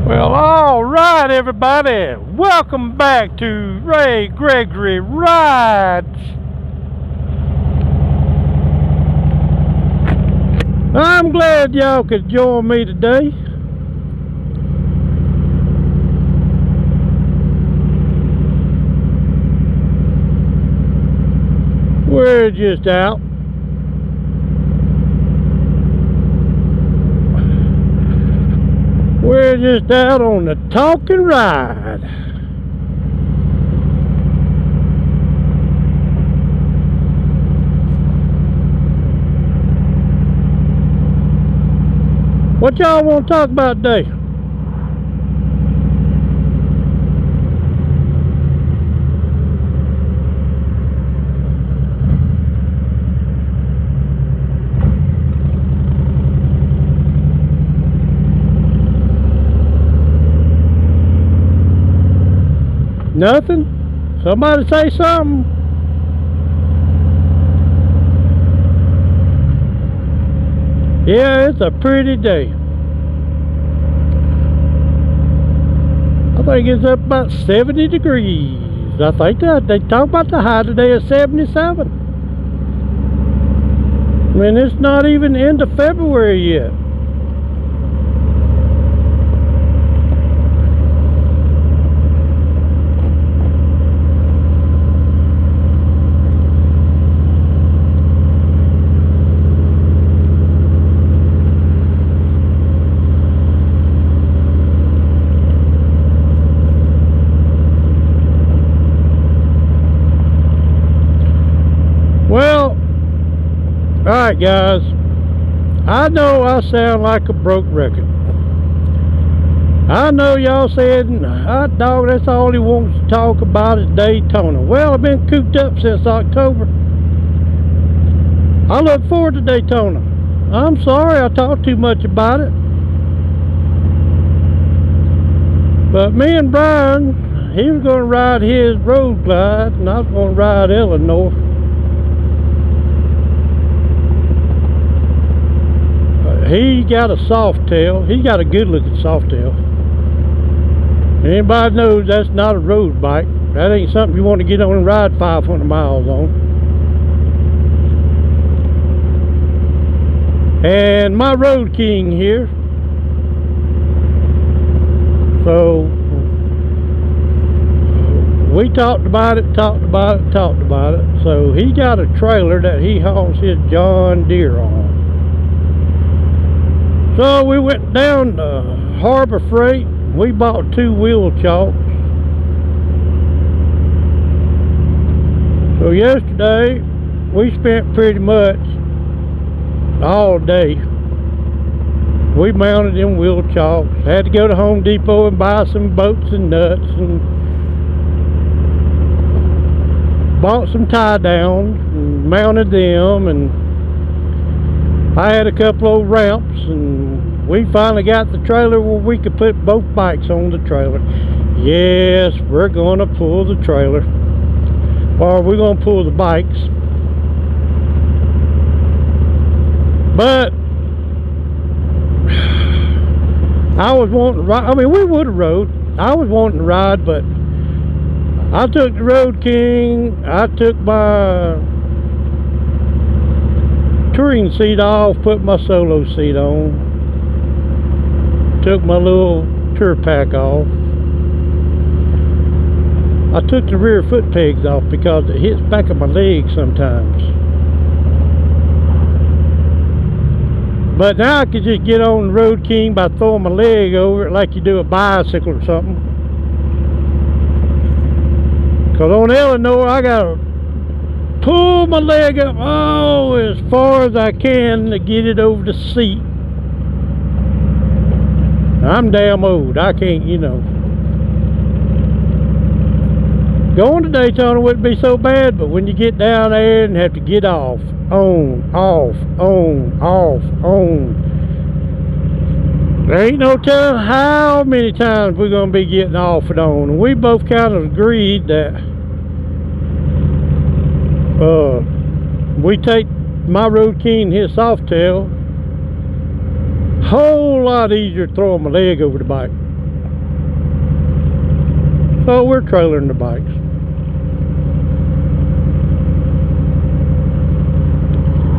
Well, all right, everybody. Welcome back to Ray Gregory Rides. I'm glad y'all could join me today. We're just out. We're just out on the talking ride. What y'all want to talk about today? Nothing? Somebody say something. Yeah, it's a pretty day. I think it's up about 70 degrees. I think that they talk about the high today is 77. I mean, it's not even into February yet. Well, alright guys, I know I sound like a broke record. I know y'all said, hot dog, that's all he wants to talk about is Daytona. Well, I've been cooped up since October. I look forward to Daytona. I'm sorry I talked too much about it. But me and Brian, he was going to ride his Road Glide, and I was going to ride Eleanor. He got a soft tail. He got a good looking soft tail. Anybody knows that's not a road bike. That ain't something you want to get on and ride 500 miles on. And my Road King here. So we talked about it. So he got a trailer that he hauls his John Deere on. So we went down to Harbor Freight. We bought 2 wheel chocks. So yesterday we spent pretty much all day. We mounted them wheel chocks. Had to go to Home Depot and buy some bolts and nuts, and bought some tie downs and mounted them, and I had a couple of ramps, and we finally got the trailer where we could put both bikes on the trailer. Yes, we're going to pull the trailer, or we're going to pull the bikes. But I was wanting to ride. I mean, we would have rode. I was wanting to ride, but I took the Road King. I took my touring seat off, put my solo seat on, took my little tour pack off. I took the rear foot pegs off because it hits back of my leg sometimes. But now I could just get on the Road King by throwing my leg over it like you do a bicycle or something. Because on Eleanor I gotta pull my leg up as far as I can to get it over the seat. I'm damn old. I can't, Going to Daytona wouldn't be so bad, but when you get down there and have to get off, on, there ain't no telling how many times we're going to be getting off and on. And we both kind of agreed that we take my Road King and his Softail, whole lot easier throwing my leg over the bike. So we're trailering the bikes.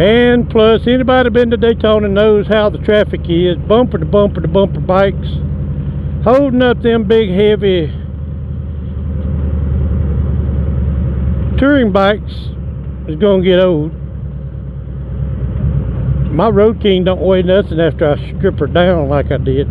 And plus, anybody been to Daytona knows how the traffic is. Bumper to bumper to bumper bikes. Holding up them big heavy touring bikes is going to get old. My Road King don't weigh nothing after I strip her down like I did.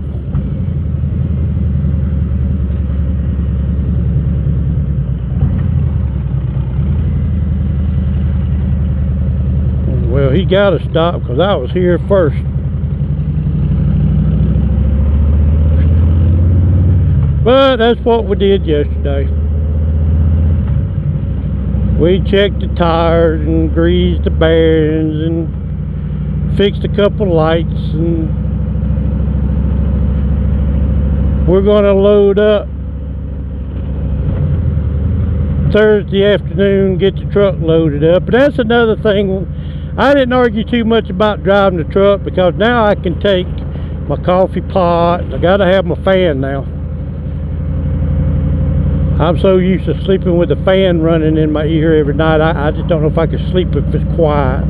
Well, he got to stop because I was here first. But that's what we did yesterday. We checked the tires and greased the bearings and fixed a couple lights, and we're going to load up Thursday afternoon, get the truck loaded up. And that's another thing. I didn't argue too much about driving the truck because now I can take my coffee pot. I got to have my fan now. I'm so used to sleeping with the fan running in my ear every night. I just don't know if I can sleep if it's quiet.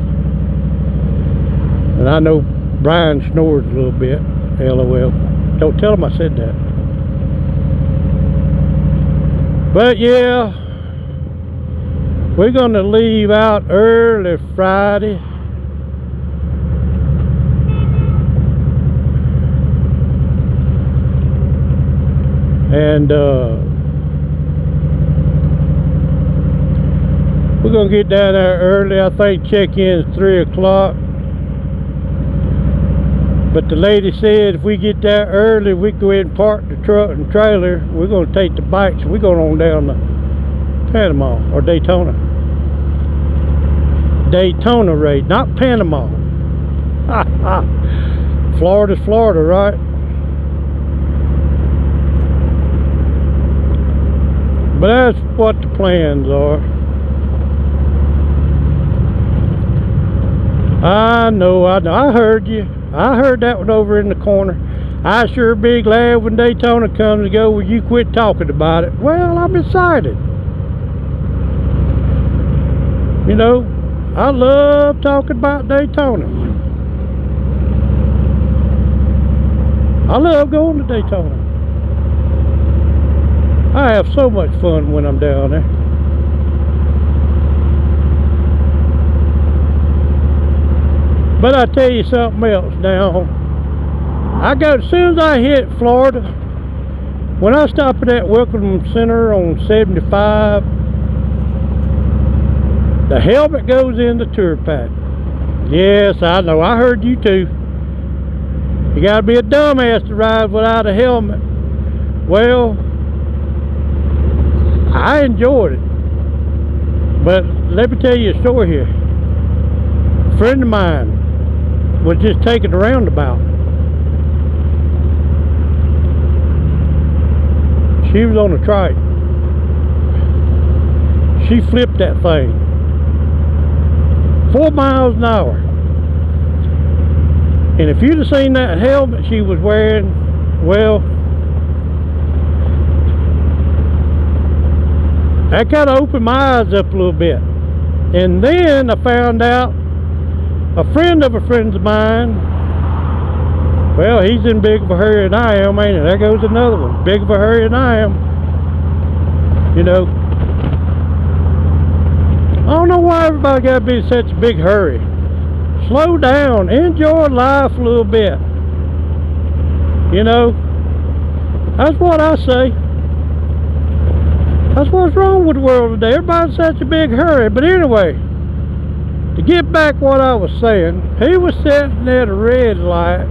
And I know Brian snores a little bit. LOL. Don't tell him I said that. But yeah, we're going to leave out early Friday. And we're going to get down there early. I think check-in is 3 o'clock. But the lady said if we get there early, we go ahead and park the truck and trailer. We're going to take the bikes. We're going on down to Panama or Daytona. Daytona race, not Panama. Florida's Florida, right? But that's what the plans are. I know. I heard you. I heard that one over in the corner. I sure be glad when Daytona comes to go, will you quit talking about it? Well, I'm excited. You know, I love talking about Daytona. I love going to Daytona. I have so much fun when I'm down there. But I tell you something else now. As soon as I hit Florida, when I stop at that Welcome Center on 75, the helmet goes in the tour pack. Yes, I know. I heard you too. You gotta be a dumbass to ride without a helmet. Well, I enjoyed it. But let me tell you a story here. A friend of mine was just taking a roundabout. She was on a trike. She flipped that thing 4 miles an hour. And if you'd have seen that helmet she was wearing, well, that kind of opened my eyes up a little bit. And then I found out a friend of mine, well, he's in big of a hurry than I am, ain't it? There goes another one. Big of a hurry than I am. You know, I don't know why everybody got to be in such a big hurry. Slow down. Enjoy life a little bit. You know, that's what I say. That's what's wrong with the world today. Everybody's in such a big hurry. But anyway, to get back what I was saying, he was sitting at a red light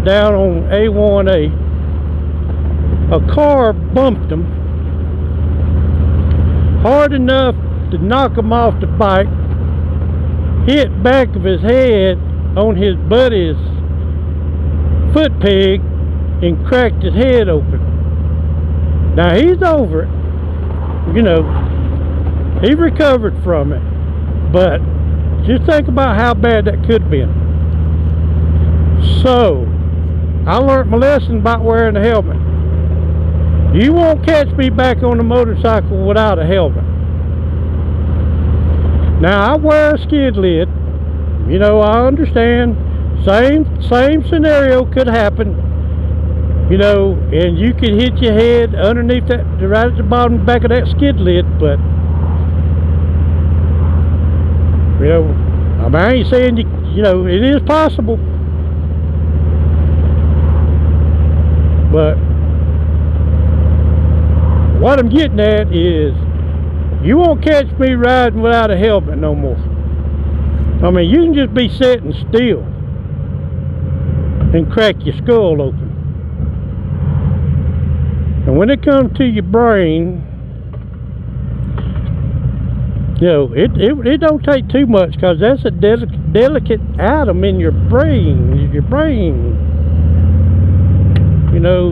down on A1A. A car bumped him hard enough to knock him off the bike, hit back of his head on his buddy's foot peg and cracked his head open. Now he's over it. You know, he recovered from it, but just think about how bad that could have been. So I learned my lesson about wearing a helmet. You won't catch me back on the motorcycle without a helmet. Now I wear a skid lid. You know, I understand. Same scenario could happen. You know, and you could hit your head underneath that, right at the bottom back of that skid lid. But you know, I mean, I ain't saying you know, it is possible. But what I'm getting at is, you won't catch me riding without a helmet no more. I mean, you can just be sitting still and crack your skull open. And when it comes to your brain, you know, it don't take too much, because that's a delicate atom in your brain. Your brain, you know,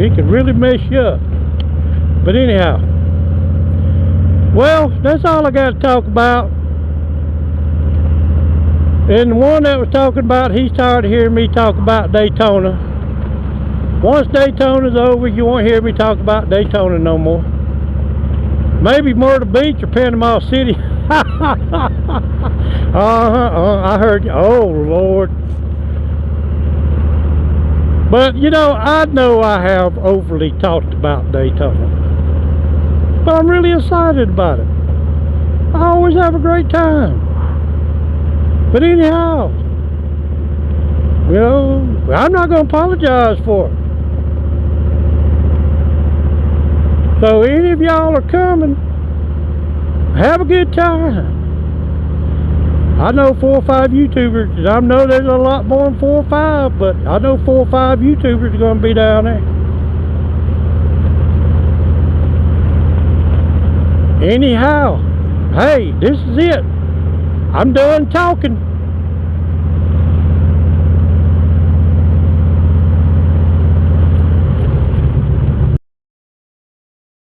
it can really mess you up. But anyhow, well, that's all I got to talk about. And the one that was talking about, he's tired of hearing me talk about Daytona. Once Daytona's over, you won't hear me talk about Daytona no more. Maybe Myrtle Beach or Panama City. I heard you. Oh, Lord. But, you know I have overly talked about Daytona. But I'm really excited about it. I always have a great time. But anyhow, you know, I'm not going to apologize for it. So any of y'all are coming, have a good time. I know 4 or 5 YouTubers, and I know there's a lot more than 4 or 5, but I know 4 or 5 YouTubers are going to be down there. Anyhow, hey, this is it. I'm done talking.